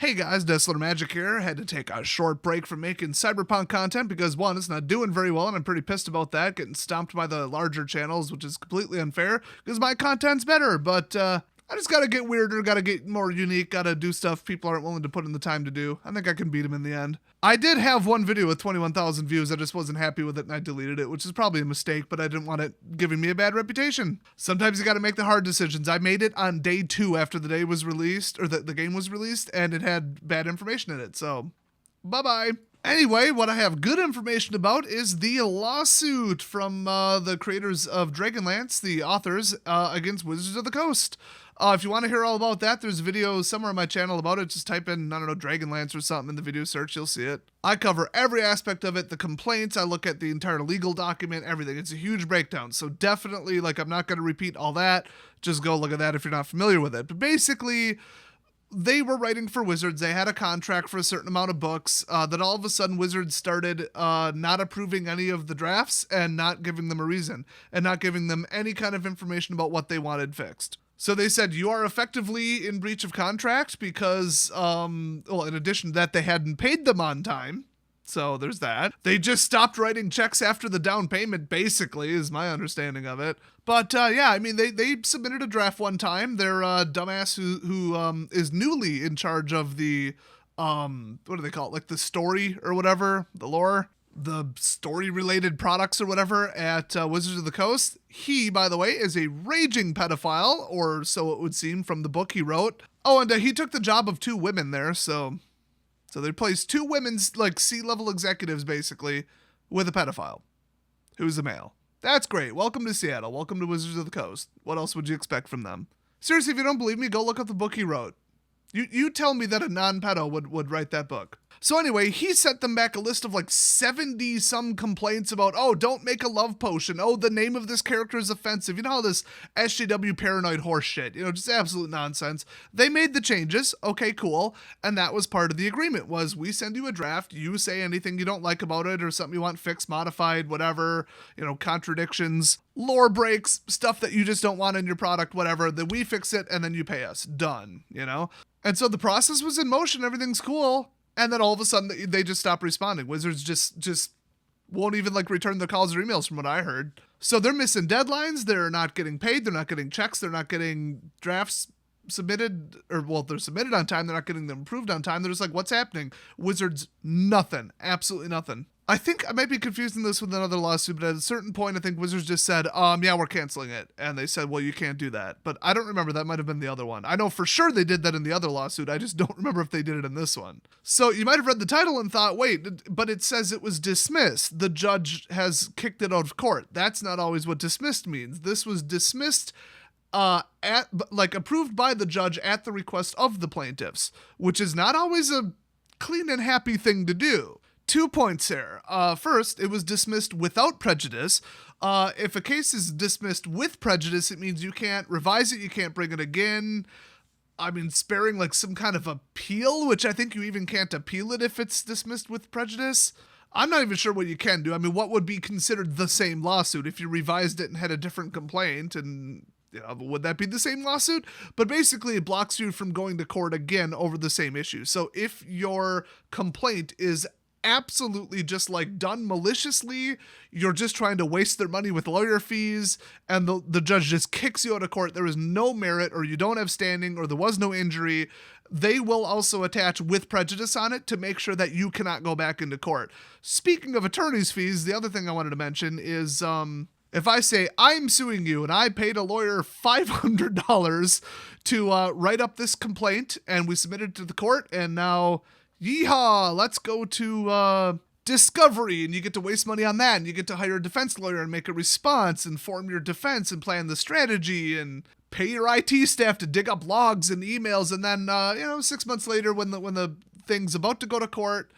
Hey guys, Desolate Magic here. Had to take a short break from making Cyberpunk content because one, it's not doing very well and I'm pretty pissed about that, getting stomped by the larger channels, which is completely unfair because my content's better, but I just gotta get weirder, gotta get more unique, gotta do stuff people aren't willing to put in the time to do. I think I can beat them in the end. I did have one video with 21,000 views, I just wasn't happy with it and I deleted it, which is probably a mistake, but I didn't want it giving me a bad reputation. Sometimes you gotta make the hard decisions. I made it on day 2 after the day was released, or the game was released, and it had bad information in it, so bye-bye. Anyway, what I have good information about is the lawsuit from the creators of Dragonlance, the authors, against Wizards of the Coast. If you want to hear all about that, there's a video somewhere on my channel about it. Just type in, I don't know, Dragonlance or something in the video search, you'll see it. I cover every aspect of it, the complaints, I look at the entire legal document, everything. It's a huge breakdown, so definitely, I'm not going to repeat all that. Just go look at that if you're not familiar with it. But basically, they were writing for Wizards. They had a contract for a certain amount of books. Then all of a sudden, Wizards started not approving any of the drafts and not giving them a reason and not giving them any kind of information about what they wanted fixed. So they said, you are effectively in breach of contract because, in addition to that, they hadn't paid them on time. So there's that. They just stopped writing checks after the down payment, basically, is my understanding of it. But yeah, I mean, they submitted a draft one time. Their dumbass who is newly in charge of the, what do they call it? The story or whatever, the lore, the story-related products or whatever at Wizards of the Coast. He, by the way, is a raging pedophile, or so it would seem from the book he wrote. Oh, and he took the job of 2 women there, so they placed 2 women's, C-level executives, basically, with a pedophile, who's a male. That's great. Welcome to Seattle. Welcome to Wizards of the Coast. What else would you expect from them? Seriously, if you don't believe me, go look up the book he wrote. You tell me that a non-pedo would write that book. So anyway, he sent them back a list of 70-some complaints about, oh, don't make a love potion. Oh, the name of this character is offensive. You know, all this SJW paranoid horse shit. Just absolute nonsense. They made the changes. Okay, cool. And that was part of the agreement, was we send you a draft. You say anything you don't like about it or something you want fixed, modified, whatever, contradictions, lore breaks, stuff that you just don't want in your product, whatever. Then we fix it and then you pay us. Done, And so the process was in motion. Everything's cool. And then all of a sudden, they just stop responding. Wizards just won't even return their calls or emails from what I heard. So they're missing deadlines. They're not getting paid. They're not getting checks. They're not getting drafts submitted. They're submitted on time. They're not getting them approved on time. They're just what's happening? Wizards, nothing. Absolutely nothing. I think I might be confusing this with another lawsuit, but at a certain point, I think Wizards just said, yeah, we're canceling it. And they said, well, you can't do that. But I don't remember. That might have been the other one. I know for sure they did that in the other lawsuit. I just don't remember if they did it in this one. So you might have read the title and thought, wait, but it says it was dismissed. The judge has kicked it out of court. That's not always what dismissed means. This was dismissed approved by the judge at the request of the plaintiffs, which is not always a clean and happy thing to do. 2 points here. First, it was dismissed without prejudice. If a case is dismissed with prejudice, it means you can't revise it, you can't bring it again. I mean, sparing some kind of appeal, which I think you even can't appeal it if it's dismissed with prejudice. I'm not even sure what you can do. I mean, what would be considered the same lawsuit if you revised it and had a different complaint, and would that be the same lawsuit? But basically, it blocks you from going to court again over the same issue. So if your complaint is absolutely just done maliciously, you're just trying to waste their money with lawyer fees, and the judge just kicks you out of court, there is no merit, or you don't have standing, or there was no injury, they will also attach with prejudice on it to make sure that you cannot go back into court. Speaking of attorney's fees, the other thing I wanted to mention is, if I say I'm suing you and I paid a lawyer $500 to write up this complaint, and we submitted it to the court, and now yeehaw, let's go to discovery, and you get to waste money on that, and you get to hire a defense lawyer and make a response and form your defense and plan the strategy and pay your IT staff to dig up logs and emails, and then 6 months later when the thing's about to go to court,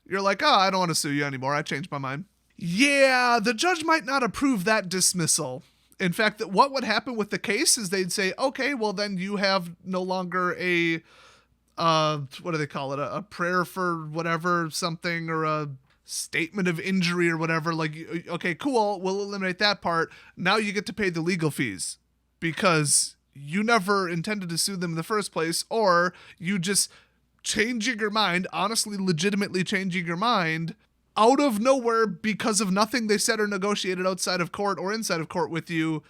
you're like, oh, I don't want to sue you anymore, I changed my mind. Yeah, the judge might not approve that dismissal. In fact, what would happen with the case is they'd say, okay, well then you have no longer a what do they call it? A prayer for whatever, something, or a statement of injury or whatever. Okay, cool. We'll eliminate that part. Now you get to pay the legal fees because you never intended to sue them in the first place, or you just changing your mind, honestly, legitimately changing your mind out of nowhere because of nothing they said or negotiated outside of court or inside of court with you,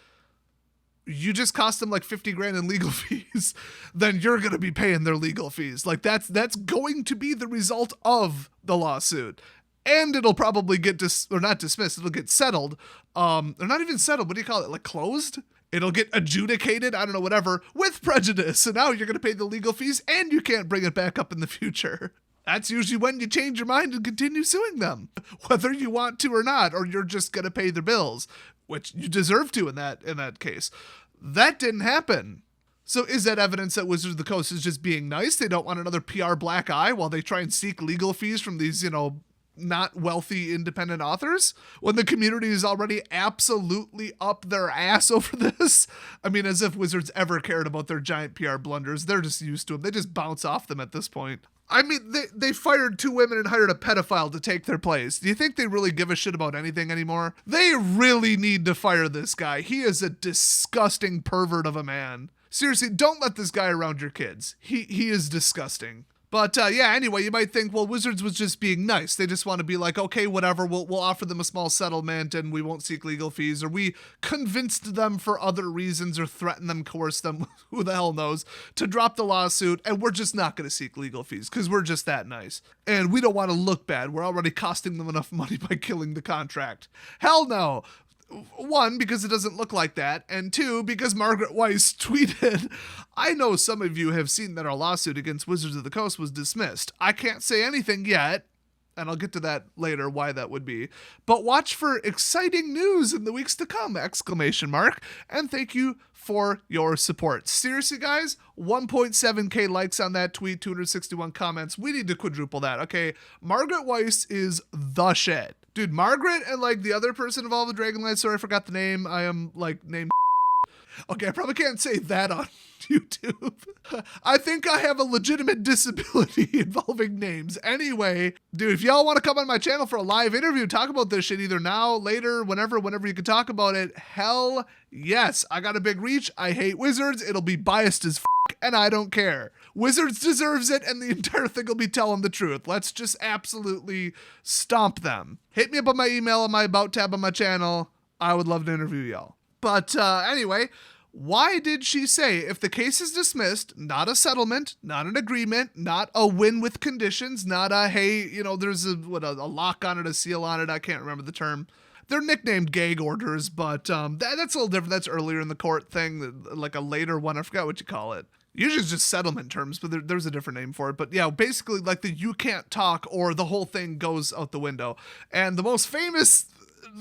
you just cost them like 50 grand in legal fees, then you're going to be paying their legal fees. Like that's going to be the result of the lawsuit. And it'll probably get not dismissed, it'll get settled. Or not even settled, what do you call it? Like closed? It'll get adjudicated, I don't know, whatever, with prejudice. So now you're going to pay the legal fees and you can't bring it back up in the future. That's usually when you change your mind and continue suing them, whether you want to or not, or you're just going to pay their bills, which you deserve to in that case. That didn't happen. So is that evidence that Wizards of the Coast is just being nice? They don't want another PR black eye while they try and seek legal fees from these, not wealthy independent authors when the community is already absolutely up their ass over this? I mean, as if Wizards ever cared about their giant PR blunders. They're just used to them. They just bounce off them at this point. I mean, they fired 2 women and hired a pedophile to take their place. Do you think they really give a shit about anything anymore? They really need to fire this guy. He is a disgusting pervert of a man. Seriously, don't let this guy around your kids. He is disgusting. But anyway, you might think, well, Wizards was just being nice. They just want to be like, okay, whatever, we'll offer them a small settlement and we won't seek legal fees, or we convinced them for other reasons or threatened them, coerced them, who the hell knows, to drop the lawsuit, and we're just not going to seek legal fees because we're just that nice. And we don't want to look bad. We're already costing them enough money by killing the contract. Hell no. 1, because it doesn't look like that, and 2, because Margaret Weiss tweeted, I know some of you have seen that our lawsuit against Wizards of the Coast was dismissed. I can't say anything yet, and I'll get to that later, why that would be, but watch for exciting news in the weeks to come, ! And thank you for your support. Seriously, guys, 1.7k likes on that tweet, 261 comments. We need to quadruple that, okay? Margaret Weiss is the shit. Dude, Margaret and like the other person involved with Dragonlance, sorry, I forgot the name. I am like named. Okay, I probably can't say that on YouTube. I think I have a legitimate disability involving names. Anyway, dude, if y'all want to come on my channel for a live interview, talk about this shit either now, later, whenever you can talk about it, hell yes. I got a big reach. I hate Wizards. It'll be biased as and I don't care. Wizards deserves it, and the entire thing will be telling the truth. Let's just absolutely stomp them. Hit me up on my email on my About tab on my channel. I would love to interview y'all. But anyway, why did she say if the case is dismissed, not a settlement, not an agreement, not a win with conditions, not a, hey, there's a lock on it, a seal on it, I can't remember the term. They're nicknamed gag orders, but that's a little different. That's earlier in the court thing, like a later one. I forgot what you call it. Usually it's just settlement terms, but there's a different name for it. But yeah, basically like the you can't talk or the whole thing goes out the window. And the most famous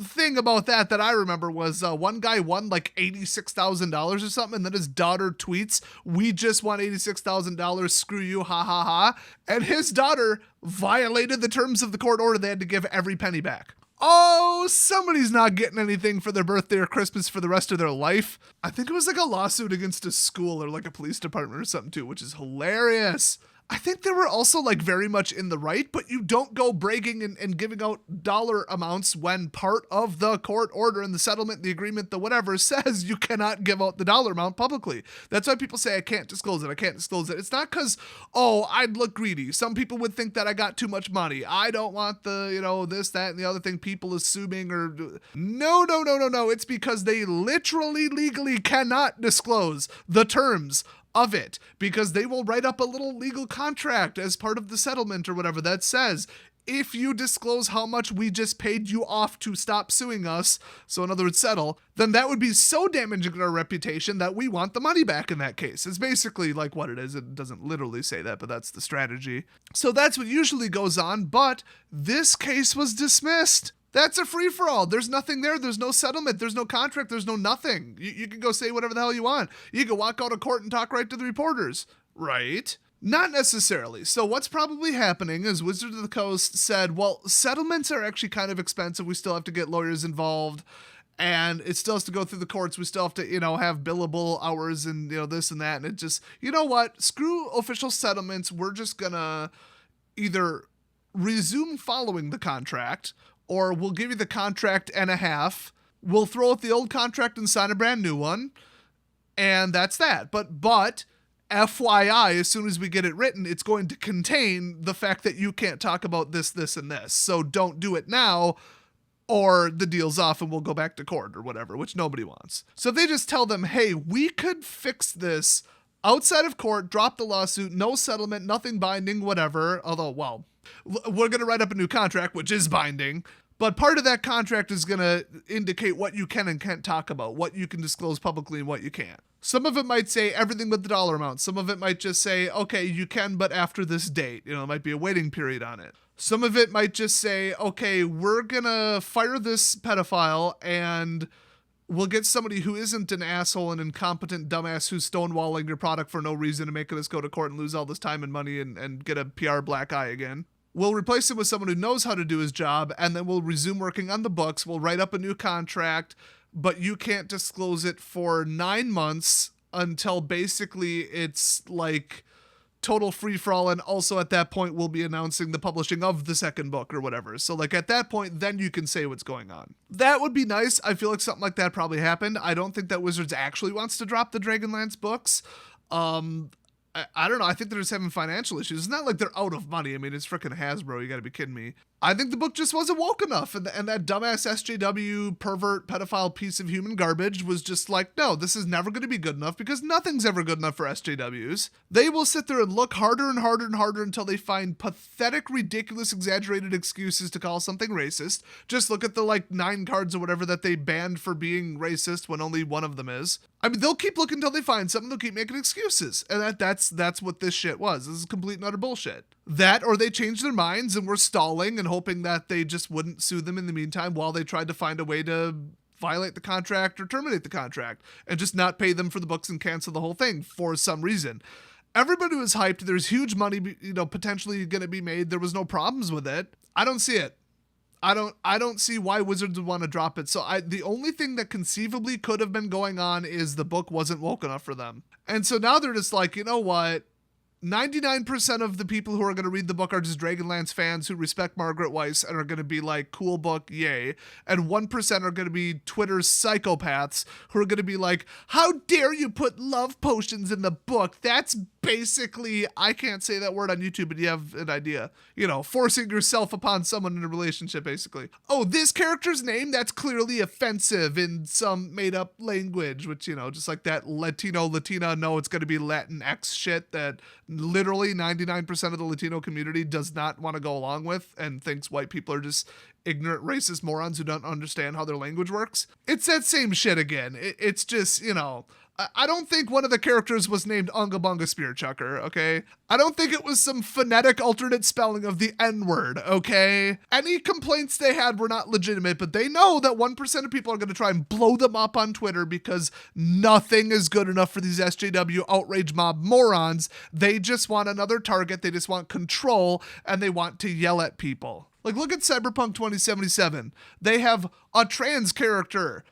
thing about that I remember was one guy won like $86,000 or something, and then his daughter tweets, "We just won $86,000, screw you, ha ha ha." And his daughter violated the terms of the court order. They had to give every penny back. Oh, somebody's not getting anything for their birthday or Christmas for the rest of their life. I think it was like a lawsuit against a school or like a police department or something too, which is hilarious. I think they were also like very much in the right, but you don't go bragging and giving out dollar amounts when part of the court order and the settlement, the agreement, the whatever says you cannot give out the dollar amount publicly. That's why people say, I can't disclose it. I can't disclose it. It's not because, I'd look greedy. Some people would think that I got too much money. I don't want the, this, that, and the other thing, people assuming or no. It's because they literally legally cannot disclose the terms of it, because they will write up a little legal contract as part of the settlement or whatever that says, if you disclose how much we just paid you off to stop suing us, so in other words, settle, then that would be so damaging to our reputation that we want the money back in that case. It's basically like what it is. It doesn't literally say that, but that's the strategy. So that's what usually goes on, but this case was dismissed. That's a free-for-all. There's nothing there. There's no settlement. There's no contract. There's no nothing. You can go say whatever the hell you want. You can walk out of court and talk right to the reporters. Right? Not necessarily. So what's probably happening is Wizards of the Coast said, well, settlements are actually kind of expensive. We still have to get lawyers involved, and it still has to go through the courts. We still have to, have billable hours and, this and that. And it just, you know what? Screw official settlements. We're just going to either resume following the contract, or we'll give you the contract and a half. We'll throw out the old contract and sign a brand new one. And that's that. But FYI, as soon as we get it written, it's going to contain the fact that you can't talk about this, this, and this. So don't do it now, or the deal's off and we'll go back to court or whatever, which nobody wants. So if they just tell them, hey, we could fix this outside of court, drop the lawsuit, no settlement, nothing binding, whatever. Although, well, we're going to write up a new contract, which is binding. But part of that contract is going to indicate what you can and can't talk about, what you can disclose publicly and what you can't. Some of it might say everything but the dollar amount. Some of it might just say, okay, you can, but after this date. You know, there might be a waiting period on it. Some of it might just say, okay, we're going to fire this pedophile and we'll get somebody who isn't an asshole and incompetent dumbass who's stonewalling your product for no reason and making us go to court and lose all this time and money and get a PR black eye again. We'll replace him with someone who knows how to do his job, and then we'll resume working on the books. We'll write up a new contract, but you can't disclose it for 9 months until basically it's like total free-for-all, and also at that point we'll be announcing the publishing of the second book or whatever. So like at that point, then you can say what's going on. That would be nice. I feel like something like that probably happened. I don't think that Wizards actually wants to drop the Dragonlance books. I don't know. I think they're just having financial issues. It's not like they're out of money. I mean, it's freaking Hasbro. You got to be kidding me. I think the book just wasn't woke enough. And that dumbass SJW pervert pedophile piece of human garbage was just like, no, this is never going to be good enough because nothing's ever good enough for SJWs. They will sit there and look harder and harder and harder until they find pathetic, ridiculous, exaggerated excuses to call something racist. Just look at the 9 cards or whatever that they banned for being racist when only one of them is. I mean, they'll keep looking until they find something. They'll keep making excuses. And that's what this shit was. This is complete and utter bullshit. That, or they changed their minds and were stalling and hoping that they just wouldn't sue them in the meantime while they tried to find a way to violate the contract or terminate the contract and just not pay them for the books and cancel the whole thing for some reason. Everybody was hyped. There's huge money, potentially going to be made. There was no problems with it. I don't see it. I don't see why Wizards would want to drop it. So the only thing that conceivably could have been going on is the book wasn't woke enough for them. And so now they're just like, you know what? 99% of the people who are going to read the book are just Dragonlance fans who respect Margaret Weiss and are going to be like, cool book, yay. And 1% are going to be Twitter psychopaths who are going to be like, how dare you put love potions in the book? That's basically, I can't say that word on YouTube, but you have an idea. Forcing yourself upon someone in a relationship, basically. Oh, this character's name? That's clearly offensive in some made-up language, which, just like that Latina, no, it's going to be Latinx shit that literally 99% of the Latino community does not want to go along with and thinks white people are just ignorant racist morons who don't understand how their language works. It's that same shit again. It's just, I don't think one of the characters was named Unga Bunga Spear Chucker, okay? I don't think it was some phonetic alternate spelling of the N-word, okay? Any complaints they had were not legitimate, but they know that 1% of people are going to try and blow them up on Twitter because nothing is good enough for these SJW outrage mob morons. They just want another target, they just want control, and they want to yell at people. Look at Cyberpunk 2077. They have a trans character.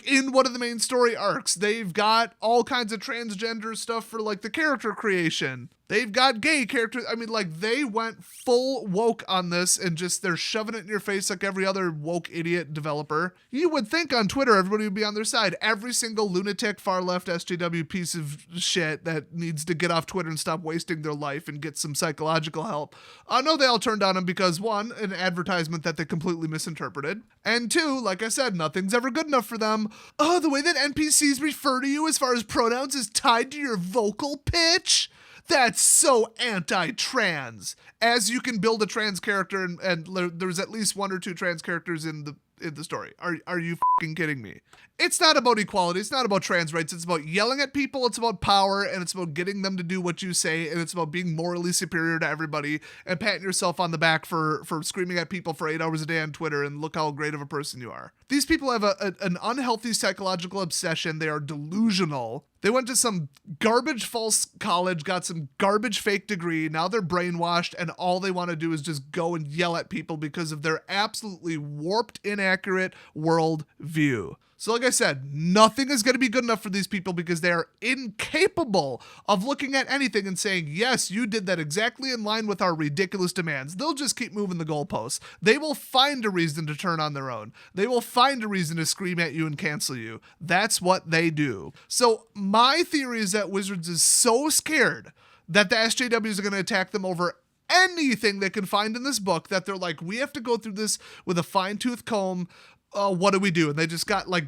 In one of the main story arcs, they've got all kinds of transgender stuff for the character creation. They've got gay characters. I mean, they went full woke on this and just they're shoving it in your face like every other woke idiot developer. You would think on Twitter everybody would be on their side. Every single lunatic far left SJW piece of shit that needs to get off Twitter and stop wasting their life and get some psychological help. No, they all turned on him because 1, an advertisement that they completely misinterpreted. And 2, like I said, nothing's ever good enough for them. Oh, the way that NPCs refer to you as far as pronouns is tied to your vocal pitch? That's so anti-trans. As you can build a trans character and there's at least 1 or 2 trans characters in the story. Are you fucking kidding me? It's not about equality. It's not about trans rights. It's about yelling at people. It's about power, and it's about getting them to do what you say, and it's about being morally superior to everybody and patting yourself on the back for screaming at people for 8 hours a day on Twitter and look how great of a person you are. These people have an unhealthy psychological obsession. They are delusional. They went to some garbage false college, got some garbage fake degree. Now they're brainwashed, and all they want to do is just go and yell at people because of their absolutely warped, inaccurate world view. So like I said, nothing is going to be good enough for these people because they are incapable of looking at anything and saying, yes, you did that exactly in line with our ridiculous demands. They'll just keep moving the goalposts. They will find a reason to turn on their own. They will find a reason to scream at you and cancel you. That's what they do. So my theory is that Wizards is so scared that the SJWs are going to attack them over anything they can find in this book that they're like, we have to go through this with a fine-tooth comb. What do we do? And they just got like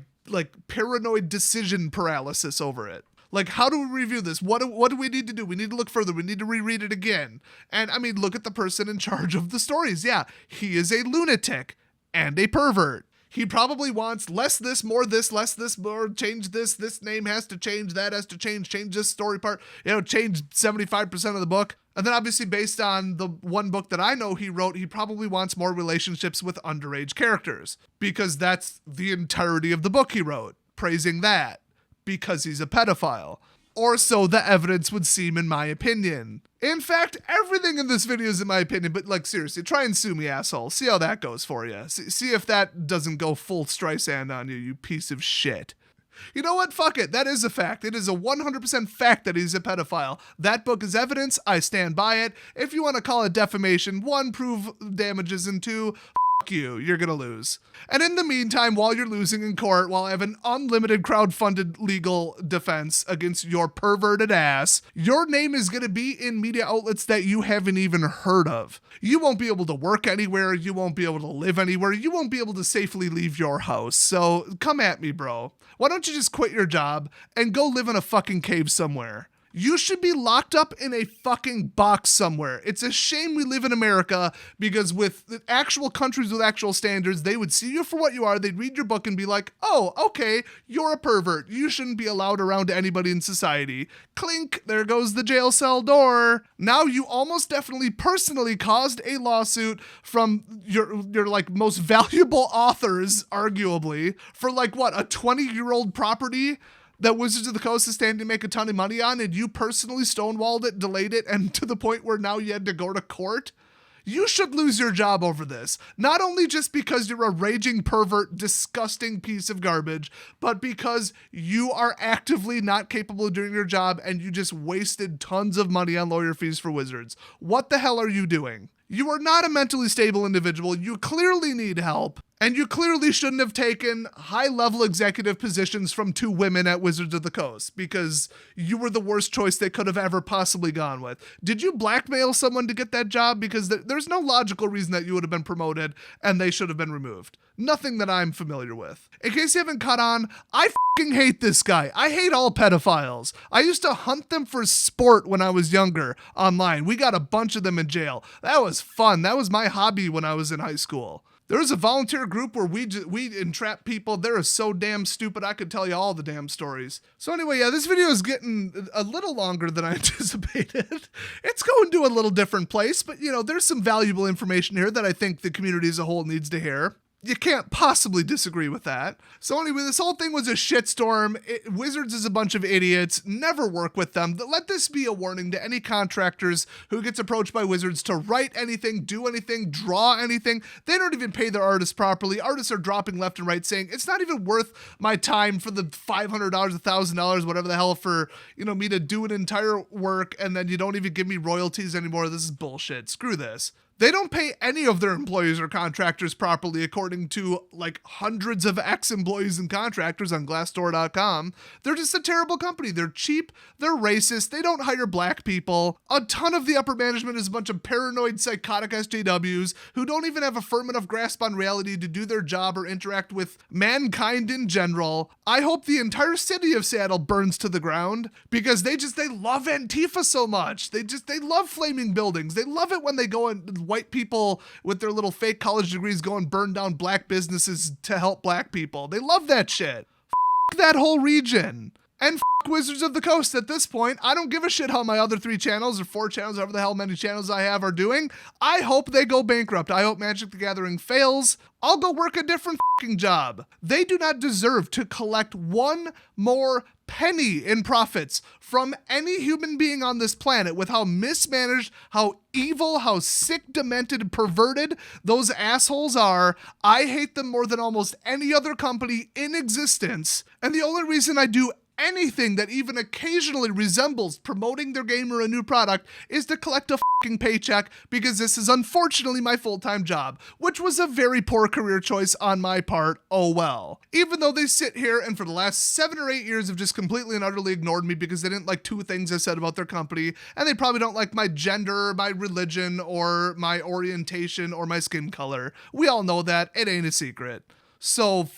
paranoid decision paralysis over it. Like, how do we review this? What do we need to do? We need to look further. We need to reread it again. And I mean, look at the person in charge of the stories. Yeah, he is a lunatic and a pervert. He probably wants less this, more this, less this, more, change this name has to change, that has to change this story part, change 75% of the book. And then obviously based on the one book that I know he wrote, he probably wants more relationships with underage characters because that's the entirety of the book he wrote, praising that because he's a pedophile. Or so the evidence would seem in my opinion. In fact, everything in this video is in my opinion, but like seriously, try and sue me, asshole. See how that goes for you. See if that doesn't go full Streisand on you, you piece of shit. You know what? Fuck it. That is a fact. It is a 100% fact that he's a pedophile. That book is evidence. I stand by it. If you want to call it defamation, 1, prove damages, and 2, you're gonna lose. And in the meantime, while you're losing in court, while I have an unlimited crowdfunded legal defense against your perverted ass, your name is gonna be in media outlets that you haven't even heard of. You won't be able to work anywhere, you won't be able to live anywhere, you won't be able to safely leave your house. So come at me, bro. Why don't you just quit your job and go live in a fucking cave somewhere? You should be locked up in a fucking box somewhere. It's a shame we live in America because with the actual countries with actual standards, they would see you for what you are. They'd read your book and be like, oh, okay, you're a pervert. You shouldn't be allowed around anybody in society. Clink, there goes the jail cell door. Now you almost definitely personally caused a lawsuit from your like most valuable authors, arguably, for like what, a 20-year-old property that Wizards of the Coast is standing to make a ton of money on, and you personally stonewalled it, delayed it, and to the point where now you had to go to court? You should lose your job over this. Not only just because you're a raging pervert, disgusting piece of garbage, but because you are actively not capable of doing your job and you just wasted tons of money on lawyer fees for Wizards. What the hell are you doing? You are not a mentally stable individual. You clearly need help. And you clearly shouldn't have taken high-level executive positions from 2 women at Wizards of the Coast because you were the worst choice they could have ever possibly gone with. Did you blackmail someone to get that job? Because there's no logical reason that you would have been promoted and they should have been removed. Nothing that I'm familiar with. In case you haven't caught on, I fucking hate this guy. I hate all pedophiles. I used to hunt them for sport when I was younger online. We got a bunch of them in jail. That was fun. That was my hobby when I was in high school. There was a volunteer group where we entrap people. They're so damn stupid, I could tell you all the damn stories. So anyway, yeah, this video is getting a little longer than I anticipated. It's going to a little different place, but there's some valuable information here that I think the community as a whole needs to hear. You can't possibly disagree with that. So anyway, this whole thing was a shitstorm. Wizards is a bunch of idiots. Never work with them. Let this be a warning to any contractors who gets approached by Wizards to write anything, do anything, draw anything. They don't even pay their artists properly. Artists are dropping left and right saying, it's not even worth my time for the $500, $1,000, whatever the hell for, me to do an entire work and then you don't even give me royalties anymore. This is bullshit. Screw this. They don't pay any of their employees or contractors properly, according to like hundreds of ex-employees and contractors on Glassdoor.com. They're just a terrible company. They're cheap. They're racist. They don't hire black people. A ton of the upper management is a bunch of paranoid, psychotic SJWs who don't even have a firm enough grasp on reality to do their job or interact with mankind in general. I hope the entire city of Seattle burns to the ground because they love Antifa so much. They love flaming buildings. They love it when they go and white people with their little fake college degrees go and burn down black businesses to help black people. They love that shit. F that whole region. And f Wizards of the Coast at this point. I don't give a shit how my other 3 channels or 4 channels, however the hell many channels I have are doing. I hope they go bankrupt. I hope Magic the Gathering fails. I'll go work a different fucking job. They do not deserve to collect one more penny in profits from any human being on this planet with how mismanaged, how evil, how sick, demented, perverted those assholes are. I hate them more than almost any other company in existence. And the only reason I do anything that even occasionally resembles promoting their game or a new product is to collect a fucking paycheck, because this is unfortunately my full-time job, which was a very poor career choice on my part. Oh well. Even though they sit here and for the last 7 or 8 years have just completely and utterly ignored me because they didn't like 2 things I said about their company, and they probably don't like my gender, my religion, or my orientation, or my skin color. We all know that. It ain't a secret. So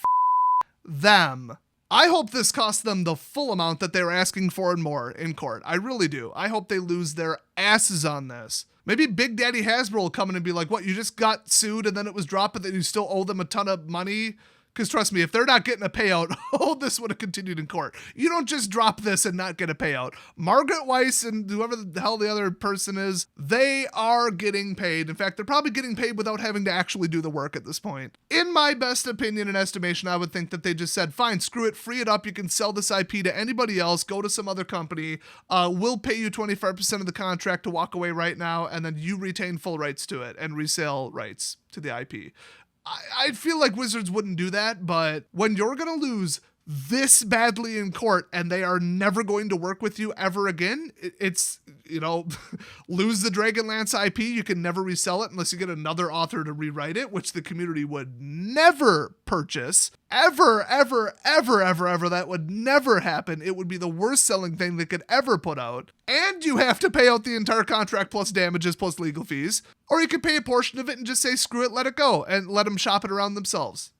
them. I hope this costs them the full amount that they were asking for and more in court. I really do. I hope they lose their asses on this. Maybe Big Daddy Hasbro will come in and be like, what, you just got sued and then it was dropped, but then you still owe them a ton of money? Because trust me, if they're not getting a payout, this would have continued in court. You don't just drop this and not get a payout. Margaret Weiss and whoever the hell the other person is, they are getting paid. In fact, they're probably getting paid without having to actually do the work at this point. In my best opinion and estimation, I would think that they just said, fine, screw it, free it up. You can sell this IP to anybody else, go to some other company. We'll pay you 25% of the contract to walk away right now, and then you retain full rights to it and resale rights to the IP. I feel like Wizards wouldn't do that, but when you're going to lose this badly in court and they are never going to work with you ever again, it's, lose the Dragonlance IP. You can never resell it unless you get another author to rewrite it, which the community would never purchase. Ever. That would never happen. It would be the worst selling thing they could ever put out. And you have to pay out the entire contract plus damages plus legal fees. Or you could pay a portion of it and just say, screw it, let it go, and let them shop it around themselves.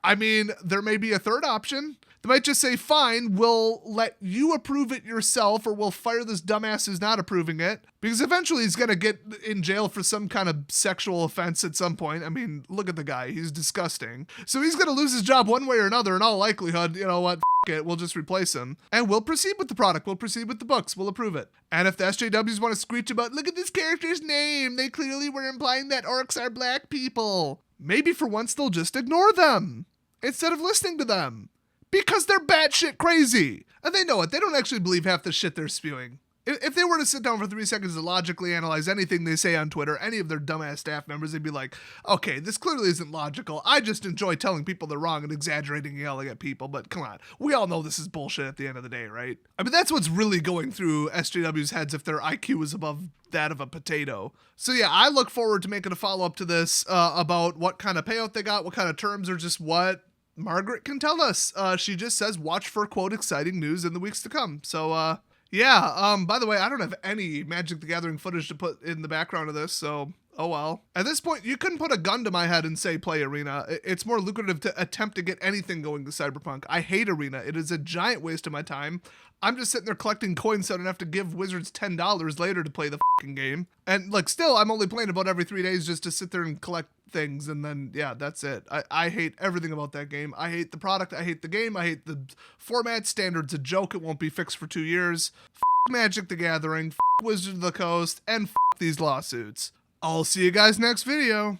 I mean, there may be a third option. They might just say, fine, we'll let you approve it yourself, or we'll fire this dumbass who's not approving it. Because eventually he's going to get in jail for some kind of sexual offense at some point. I mean, look at the guy. He's disgusting. So he's going to lose his job one way or another. In all likelihood, you know what? It, we'll just replace him. And we'll proceed with the product. We'll proceed with the books. We'll approve it. And if the SJWs want to screech about, look at this character's name, they clearly were implying that orcs are black people. Maybe for once they'll just ignore them instead of listening to them. Because they're batshit crazy. And they know it. They don't actually believe half the shit they're spewing. If they were to sit down for 3 seconds to logically analyze anything they say on Twitter, any of their dumbass staff members, they'd be like, okay, this clearly isn't logical. I just enjoy telling people they're wrong and exaggerating and yelling at people. But come on, we all know this is bullshit at the end of the day, right? I mean, that's what's really going through SJW's heads if their IQ is above that of a potato. So yeah, I look forward to making a follow-up to this about what kind of payout they got, what kind of terms, or just what Margaret can tell us. She just says, watch for, quote, exciting news in the weeks to come. So, yeah, by the way, I don't have any Magic the Gathering footage to put in the background of this, so, oh well. At this point, you couldn't put a gun to my head and say play Arena. It's more lucrative to attempt to get anything going to Cyberpunk. I hate Arena. It is a giant waste of my time. I'm just sitting there collecting coins so I don't have to give Wizards $10 later to play the fucking game. And, like, still, I'm only playing about every 3 days just to sit there and collect things, and then, yeah, that's it. I hate everything about that game. I hate the product. I hate the game. I hate the format. Standard's a joke. It won't be fixed for 2 years. Magic the Gathering. Wizards of the Coast. And these lawsuits. I'll see you guys next video.